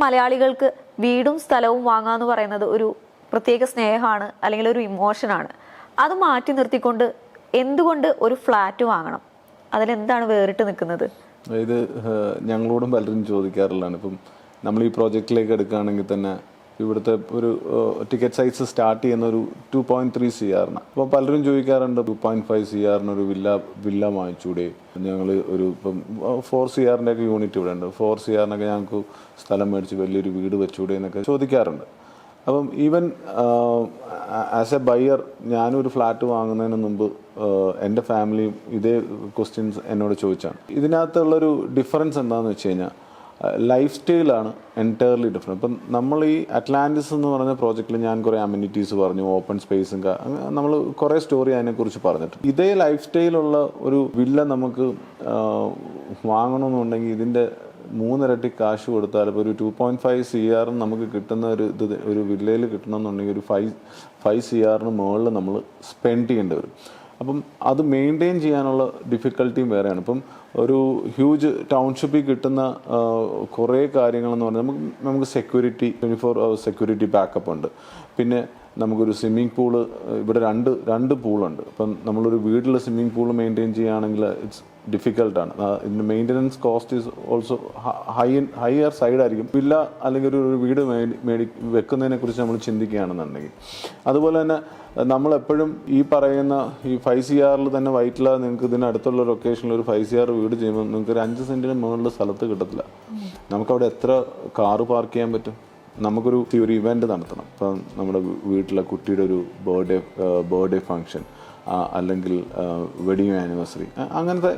മലയാളികൾക്ക് വീടും സ്ഥലവും വാങ്ങാന്ന് പറയുന്നത് ഒരു പ്രത്യേക സ്നേഹമാണ്, അല്ലെങ്കിൽ ഒരു ഇമോഷനാണ്. അത് മാറ്റി നിർത്തിക്കൊണ്ട് എന്തുകൊണ്ട് ഒരു ഫ്ലാറ്റ് വാങ്ങണം? അതിലെന്താണ് വേറിട്ട് നിൽക്കുന്നത്? ഇത് ഞങ്ങളോടും പലരും ചോദിക്കാറുള്ളതാണ്. ഇപ്പം നമ്മൾ ഈ പ്രോജക്റ്റിലേക്ക് എടുക്കുകയാണെങ്കിൽ തന്നെ ഇവിടുത്തെ ഒരു ടിക്കറ്റ് സൈസ് സ്റ്റാർട്ട് ചെയ്യുന്ന ഒരു 2.3 CR. അപ്പോൾ പലരും ചോദിക്കാറുണ്ട് 2.5 CR ഒരു വില്ല വാങ്ങിച്ചൂടെ, ഞങ്ങൾ ഒരു ഇപ്പം 4 CR ഒക്കെ യൂണിറ്റ് ഇവിടെ ഉണ്ട്, 4 CR ഞങ്ങൾക്ക് സ്ഥലം മേടിച്ച് വലിയൊരു വീട് വെച്ചൂടെ എന്നൊക്കെ ചോദിക്കാറുണ്ട്. അപ്പം ഈവൻ ആസ് എ ബയ്യർ ഞാനൊരു ഫ്ലാറ്റ് വാങ്ങുന്നതിന് മുമ്പ് എൻ്റെ ഫാമിലിയും ഇതേ ക്വസ്റ്റ്യൻസ് എന്നോട് ചോദിച്ചാണ്. ഇതിനകത്തുള്ളൊരു ഡിഫറൻസ് എന്താണെന്ന് വെച്ച് കഴിഞ്ഞാൽ ലൈഫ് സ്റ്റൈലാണ് എൻറ്റയർലി ഡിഫറെൻറ്റ്. ഇപ്പം നമ്മൾ ഈ അറ്റ്ലാന്റിസ് എന്ന് പറഞ്ഞ പ്രോജക്റ്റിൽ ഞാൻ കുറേ അമ്യൂണിറ്റീസ് പറഞ്ഞു, ഓപ്പൺ സ്പേസും നമ്മൾ കുറേ സ്റ്റോറി അതിനെക്കുറിച്ച് പറഞ്ഞിട്ടുണ്ട്. ഇതേ ലൈഫ് സ്റ്റൈലുള്ള ഒരു വില്ല നമുക്ക് വാങ്ങണമെന്നുണ്ടെങ്കിൽ ഇതിൻ്റെ 3 ഇരട്ടി കാശ് കൊടുത്താൽ ഇപ്പോൾ ഒരു 2.5 CR നമുക്ക് കിട്ടുന്ന ഒരു വില്ലയിൽ കിട്ടണമെന്നുണ്ടെങ്കിൽ ഒരു 5 CR മുകളിൽ നമ്മൾ സ്പെൻഡ് ചെയ്യേണ്ടി വരും. അപ്പം അത് മെയിൻറ്റെയിൻ ചെയ്യാനുള്ള ഡിഫിക്കൽട്ടിയും വേറെയാണ്. ഇപ്പം ഒരു ഹ്യൂജ് ടൗൺഷിപ്പിൽ കിട്ടുന്ന കുറേ കാര്യങ്ങളെന്ന് പറഞ്ഞാൽ നമുക്ക് സെക്യൂരിറ്റി 24 hours സെക്യൂരിറ്റി ബാക്കപ്പ് ഉണ്ട്. പിന്നെ നമുക്കൊരു സ്വിമ്മിംഗ് പൂള്, ഇവിടെ രണ്ട് പൂളുണ്ട്. അപ്പം നമ്മളൊരു വീട്ടിൽ സ്വിമ്മിംഗ് പൂൾ മെയിൻറ്റെയിൻ ചെയ്യുകയാണെങ്കിൽ ഇറ്റ്സ് ഡിഫിക്കൽട്ടാണ്. ഇതിൻ്റെ maintenance cost is also higher സൈഡായിരിക്കും വില്ല അല്ലെങ്കിൽ ഒരു വീട് വെക്കുന്നതിനെ കുറിച്ച് നമ്മൾ ചിന്തിക്കുകയാണെന്നുണ്ടെങ്കിൽ. അതുപോലെ തന്നെ നമ്മളെപ്പോഴും ഈ പറയുന്ന ഈ 5 CR തന്നെ വൈറ്റില നിങ്ങൾക്ക് ഇതിനടുത്തുള്ള ലൊക്കേഷനിൽ ഒരു 5 CR വീട് ചെയ്യുമ്പോൾ നിങ്ങൾക്ക് ഒരു 5 സെൻറ്റിന് മുകളിൽ സ്ഥലത്ത് കിട്ടത്തില്ല. നമുക്കവിടെ എത്ര കാറ് പാർക്ക് ചെയ്യാൻ പറ്റും? നമുക്കൊരു ഇവൻറ്റ് നടത്തണം. ഇപ്പം നമ്മുടെ വീട്ടിലെ കുട്ടിയുടെ ഒരു ബർത്ത്ഡേ ഫങ്ഷൻ, അല്ലെങ്കിൽ വെഡിങ് ആനിവേഴ്സറി, അങ്ങനത്തെ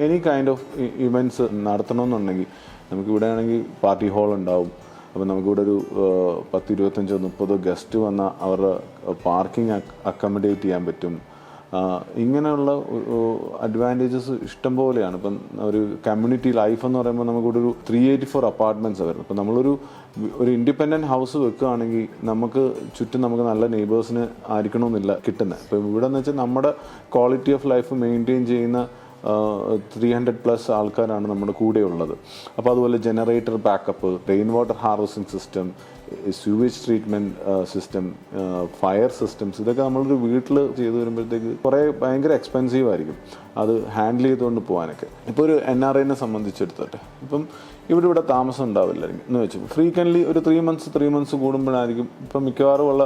എനി കൈൻഡ് ഓഫ് ഇവൻറ്റ്സ് നടത്തണമെന്നുണ്ടെങ്കിൽ നമുക്കിവിടെ ആണെങ്കിൽ പാർട്ടി ഹാൾ ഉണ്ടാവും. അപ്പോൾ നമുക്കിവിടെ ഒരു 10, 25, 30 ഗസ്റ്റ് വന്നാൽ അവരുടെ പാർക്കിംഗ് അക്കോമഡേറ്റ് ചെയ്യാൻ പറ്റും. ഇങ്ങനെയുള്ള അഡ്വാൻറ്റേജസ് ഇഷ്ടം പോലെയാണ്. ഇപ്പം ഒരു കമ്മ്യൂണിറ്റി ലൈഫ് എന്ന് പറയുമ്പോൾ നമുക്കിവിടെ ഒരു 384 അപ്പാർട്ട്മെൻറ്റ്സ് വരുന്നത്. ഇപ്പം നമ്മളൊരു ഇൻഡിപെൻഡൻറ്റ് ഹൗസ് വെക്കുകയാണെങ്കിൽ നമുക്ക് ചുറ്റും നമുക്ക് നല്ല നെയ്ബേഴ്സിന് ആയിരിക്കണമെന്നില്ല കിട്ടുന്നത്. ഇപ്പം ഇവിടെ എന്ന് വെച്ചാൽ നമ്മുടെ ക്വാളിറ്റി ഓഫ് ലൈഫ് മെയിൻറ്റെയിൻ ചെയ്യുന്ന 300+ ആൾക്കാരാണ് നമ്മുടെ കൂടെ ഉള്ളത്. അപ്പോൾ അതുപോലെ generator backup, rain water harvesting system, sewage treatment system, fire systems, ഇതൊക്കെ നമ്മളൊരു വീട്ടിൽ ചെയ്തു വരുമ്പോഴത്തേക്ക് കുറേ ഭയങ്കര എക്സ്പെൻസീവ് ആയിരിക്കും അത് ഹാൻഡിൽ ചെയ്തുകൊണ്ട് പോകാനൊക്കെ. ഇപ്പോൾ ഒരു NRIനെ സംബന്ധിച്ചെടുത്തോട്ടെ, ഇപ്പം ഇവിടെ താമസം ഉണ്ടാവില്ല എന്ന് വെച്ചു ഫ്രീക്വൻ്റ്ലി ഒരു 3 months കൂടുമ്പോഴായിരിക്കും. ഇപ്പം മിക്കവാറും ഉള്ള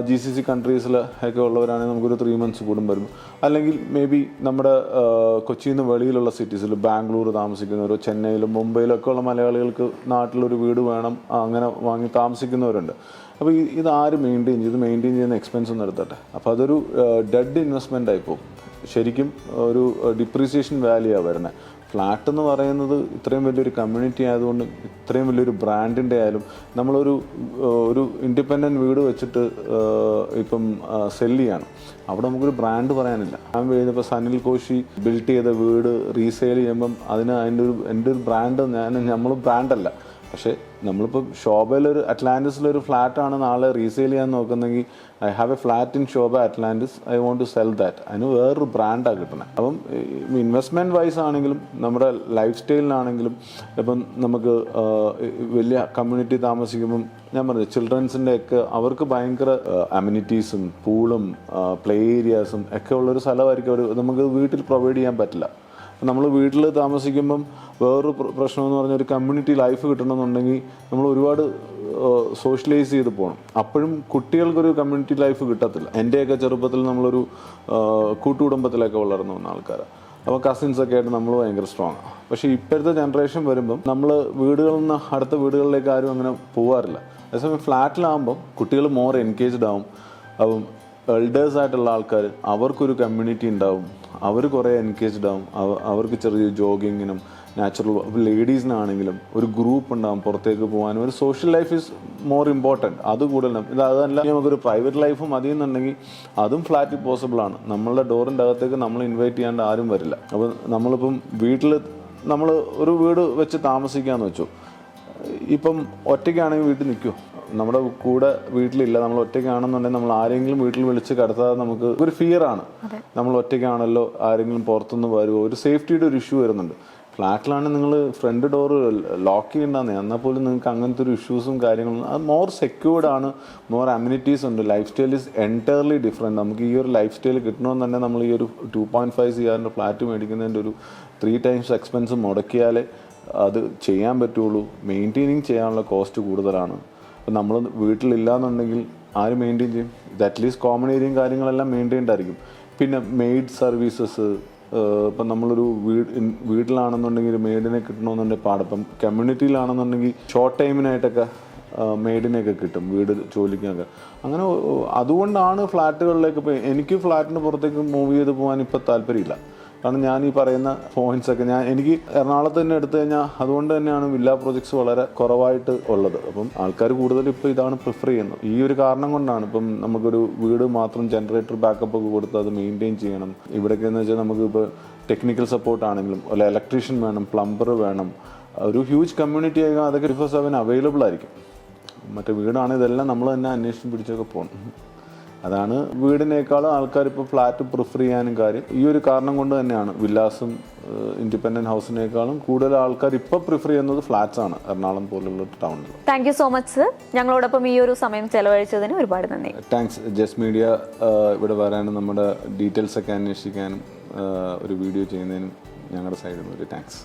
GCC കൺട്രീസിൽ ഒക്കെ ഉള്ളവരാണെങ്കിൽ നമുക്കൊരു 3 months കൂടുമ്പോൾ വരും. അല്ലെങ്കിൽ മേ ബി നമ്മുടെ കൊച്ചിയിൽ നിന്ന് വെളിയിലുള്ള സിറ്റീസിൽ ബാംഗ്ലൂർ താമസിക്കുന്നവരോ ചെന്നൈയിലും മുംബൈയിലും ഒക്കെ ഉള്ള മലയാളികൾക്ക് നാട്ടിലൊരു വീട് വേണം, അങ്ങനെ വാങ്ങി താമസിക്കുന്നവരുണ്ട്. അപ്പോൾ ഇത് ആര് മെയിൻറ്റെയിൻ ചെയ്യുന്ന എക്സ്പെൻസ് ഒന്നും എടുത്തട്ടെ. അപ്പോൾ അതൊരു ഡെഡ് ഇൻവെസ്റ്റ്മെൻ്റ് ആയിപ്പോവും. ശരിക്കും ഒരു ഡിപ്രീസിയേഷൻ വാല്യൂയാണ് വരുന്നത്. ഫ്ലാറ്റ് എന്ന് പറയുന്നത് ഇത്രയും വലിയൊരു കമ്മ്യൂണിറ്റി ആയതുകൊണ്ട്, ഇത്രയും വലിയൊരു ബ്രാൻഡിൻ്റെ ആയാലും ഒരു ഇൻഡിപെൻഡൻറ്റ് വീട് വെച്ചിട്ട് ഇപ്പം സെല്ല് ചെയ്യണം, അവിടെ നമുക്കൊരു ബ്രാൻഡ് പറയാനില്ല. ഞാൻ കഴിഞ്ഞപ്പോൾ സനിൽ കോശി ബിൽഡ് ചെയ്ത വീട് റീസെയിൽ ചെയ്യുമ്പം എൻ്റെ ഒരു ബ്രാൻഡ് നമ്മൾ ബ്രാൻഡല്ല. പക്ഷേ നമ്മളിപ്പോൾ ശോഭയിലൊരു അറ്റ്ലാന്റിസിലൊരു ഫ്ലാറ്റാണ് നാളെ റീസെയിൽ ചെയ്യാൻ നോക്കുന്നെങ്കിൽ I have a flat in Sobha Atlantis, I want to sell that. അതിന് വേറൊരു ബ്രാൻഡാണ് കിട്ടുന്നത്. അപ്പം ഇൻവെസ്റ്റ്മെൻറ്റ് വൈസ് ആണെങ്കിലും നമ്മുടെ ലൈഫ് സ്റ്റൈലിനാണെങ്കിലും ഇപ്പം നമുക്ക് വലിയ കമ്മ്യൂണിറ്റി താമസിക്കുമ്പം ഞാൻ പറഞ്ഞു ചിൽഡ്രൻസിൻ്റെ ഒക്കെ അവർക്ക് ഭയങ്കര അമ്യൂണിറ്റീസും പൂളും പ്ലേ ഏരിയാസും ഒക്കെ ഉള്ളൊരു സ്ഥലമായിരിക്കും നമുക്ക് വീട്ടിൽ പ്രൊവൈഡ് ചെയ്യാൻ പറ്റില്ല. നമ്മൾ വീട്ടിൽ താമസിക്കുമ്പം വേറൊരു പ്രശ്നമെന്ന് പറഞ്ഞാൽ ഒരു കമ്മ്യൂണിറ്റി ലൈഫ് കിട്ടണമെന്നുണ്ടെങ്കിൽ നമ്മൾ ഒരുപാട് സോഷ്യലൈസ് ചെയ്ത് പോകണം. അപ്പോഴും കുട്ടികൾക്കൊരു കമ്മ്യൂണിറ്റി ലൈഫ് കിട്ടത്തില്ല. എൻ്റെയൊക്കെ ചെറുപ്പത്തിൽ നമ്മളൊരു കൂട്ടുകുടുംബത്തിലൊക്കെ വളർന്നു വന്ന ആൾക്കാരാണ്. അപ്പോൾ കസിൻസൊക്കെ ആയിട്ട് നമ്മൾ ഭയങ്കര സ്ട്രോങ് ആണ്. പക്ഷേ ഇപ്പോഴത്തെ ജനറേഷൻ വരുമ്പം നമ്മൾ വീടുകളിൽ നിന്ന് അടുത്ത വീടുകളിലേക്ക് ആരും അങ്ങനെ പോകാറില്ല. അതേസമയം ഫ്ലാറ്റിലാകുമ്പം കുട്ടികൾ മോർ എൻഗേജ്ഡ് ആവും. അപ്പം എൽഡേഴ്സായിട്ടുള്ള ആൾക്കാർ അവർക്കൊരു കമ്മ്യൂണിറ്റി ഉണ്ടാവും, അവർ കുറേ എൻഗേജ്ഡ് ആവും. അവർക്ക് ചെറിയ ജോഗിങ്ങിനും നാച്ചുറൽ ലേഡീസിനാണെങ്കിലും ഒരു ഗ്രൂപ്പ് ഉണ്ടാകും പുറത്തേക്ക് പോകാനും. ഒരു social life is more important. അത് കൂടുതലും അതല്ല നമുക്കൊരു പ്രൈവറ്റ് ലൈഫും മതി എന്നുണ്ടെങ്കിൽ അതും ഫ്ലാറ്റിൽ പോസിബിളാണ്. നമ്മളുടെ ഡോറിൻ്റെ അകത്തേക്ക് നമ്മൾ ഇൻവൈറ്റ് ചെയ്യാണ്ട് ആരും വരില്ല. അപ്പോൾ നമ്മളിപ്പം വീട്ടിൽ നമ്മൾ ഒരു വീട് വെച്ച് താമസിക്കാമെന്ന് വെച്ചു, ഇപ്പം ഒറ്റയ്ക്കാണെങ്കിൽ വീട്ടിൽ നിൽക്കുമോ? നമ്മുടെ കൂടെ വീട്ടിലില്ല, നമ്മൾ ഒറ്റയ്ക്കാണെന്നുണ്ടെങ്കിൽ നമ്മൾ ആരെങ്കിലും വീട്ടിൽ വിളിച്ച് കിടത്താതെ നമുക്ക് ഒരു ഫിയറാണ്. നമ്മൾ ഒറ്റയ്ക്കാണല്ലോ, ആരെങ്കിലും പുറത്തുനിന്ന് വരുമോ, ഒരു സേഫ്റ്റിയുടെ ഒരു ഇഷ്യൂ വരുന്നുണ്ട്. ഫ്ലാറ്റിലാണ് നിങ്ങൾ ഫ്രണ്ട് ഡോറ് ലോക്ക് ചെയ്യേണ്ടതെന്നേ, എന്നാൽ പോലും നിങ്ങൾക്ക് അങ്ങനത്തെ ഒരു ഇഷ്യൂസും കാര്യങ്ങളും, അത് മോർ സെക്യൂർഡ് ആണ്, മോർ അമ്യൂണിറ്റീസ് ഉണ്ട്. Life style is entirely different. നമുക്ക് ഈ ഒരു ലൈഫ് സ്റ്റൈൽ കിട്ടണമെന്ന് തന്നെ നമ്മൾ ഈ ഒരു 2.5 CR ഫ്ലാറ്റ് മേടിക്കുന്നതിൻ്റെ ഒരു 3 times എക്സ്പെൻസ് മുടക്കിയാലേ അത് ചെയ്യാൻ പറ്റുള്ളൂ. മെയിൻറ്റെയിനിങ് ചെയ്യാനുള്ള കോസ്റ്റ് കൂടുതലാണ്. അപ്പം നമ്മൾ വീട്ടിലില്ലാന്നുണ്ടെങ്കിൽ ആര് മെയിൻറ്റെയിൻ ചെയ്യും? ഇത് അറ്റ്ലീസ്റ്റ് കോമൺ ഏരിയയും കാര്യങ്ങളെല്ലാം മെയിൻറ്റെയിൻഡ് ആയിരിക്കും. പിന്നെ മെയ്ഡ് സർവീസസ്, ഇപ്പം നമ്മളൊരു വീട്ടിലാണെന്നുണ്ടെങ്കിൽ മെയ്ഡിനെ കിട്ടണമെന്നുണ്ടെങ്കിൽ പാടപ്പം, കമ്മ്യൂണിറ്റിയിലാണെന്നുണ്ടെങ്കിൽ ഷോർട്ട് ടൈമിനായിട്ടൊക്കെ മെയ്ഡിനെയൊക്കെ കിട്ടും, വീട് ജോലിക്കൊക്കെ. അങ്ങനെ അതുകൊണ്ടാണ് ഫ്ലാറ്റുകളിലേക്ക് ഇപ്പോൾ എനിക്ക് ഫ്ലാറ്റിന് പുറത്തേക്ക് മൂവ് ചെയ്ത് പോകാൻ ഇപ്പോൾ താല്പര്യമില്ല. കാരണം ഞാൻ ഈ പറയുന്ന പോയിന്റ്സൊക്കെ എനിക്ക് എറണാകുളത്ത് തന്നെ എടുത്തു കഴിഞ്ഞാൽ അതുകൊണ്ട് തന്നെയാണ് വില്ല പ്രോജക്ട്സ് വളരെ കുറവായിട്ട് ഉള്ളത്. അപ്പം ആൾക്കാർ കൂടുതൽ ഇപ്പോൾ ഇതാണ് പ്രിഫർ ചെയ്യുന്നത്. ഈ ഒരു കാരണം കൊണ്ടാണ്. ഇപ്പം നമുക്കൊരു വീട് മാത്രം ജനറേറ്റർ ബാക്കപ്പ് ഒക്കെ കൊടുത്ത് അത് മെയിൻറ്റെയിൻ ചെയ്യണം. ഇവിടെയൊക്കെ എന്ന് വെച്ചാൽ നമുക്ക് ഇപ്പോൾ ടെക്നിക്കൽ സപ്പോർട്ട് ആണെങ്കിലും അല്ല, ഇലക്ട്രീഷ്യൻ വേണം, പ്ലംബർ വേണം, ഒരു ഹ്യൂജ് കമ്മ്യൂണിറ്റി ആയിരിക്കും. അതൊക്കെ 24/7 അവൈലബിൾ ആയിരിക്കും. മറ്റേ വീടാണെങ്കിൽ ഇതെല്ലാം നമ്മൾ തന്നെ അന്വേഷിച്ച് പിടിച്ചൊക്കെ പോകണം. അതാണ് വീടിനേക്കാളും ആൾക്കാർ ഇപ്പോൾ ഫ്ലാറ്റ് പ്രിഫർ ചെയ്യാനും കാര്യം ഈ ഒരു കാരണം കൊണ്ട് തന്നെയാണ്. വില്ലാസും ഇൻഡിപെൻഡൻറ്റ് ഹൗസിനേക്കാളും കൂടുതൽ ആൾക്കാർ ഇപ്പോൾ പ്രിഫർ ചെയ്യുന്നത് ഫ്ലാറ്റ്സ് ആണ് എറണാകുളം പോലുള്ള ടൗണിൽ. Thank you so much sir, ഞങ്ങളോടൊപ്പം ഈ ഒരു സമയം ചെലവഴിച്ചതിന് ഒരുപാട് നന്ദി. താങ്ക്സ് ജസ്റ്റ് മീഡിയ ഇവിടെ വരാനും നമ്മുടെ ഡീറ്റെയിൽസ് ഒക്കെ അന്വേഷിക്കാനും ഒരു വീഡിയോ ചെയ്യുന്നതിനും ഞങ്ങളുടെ സൈഡിൽ നിന്ന് ഒരു താങ്ക്സ്.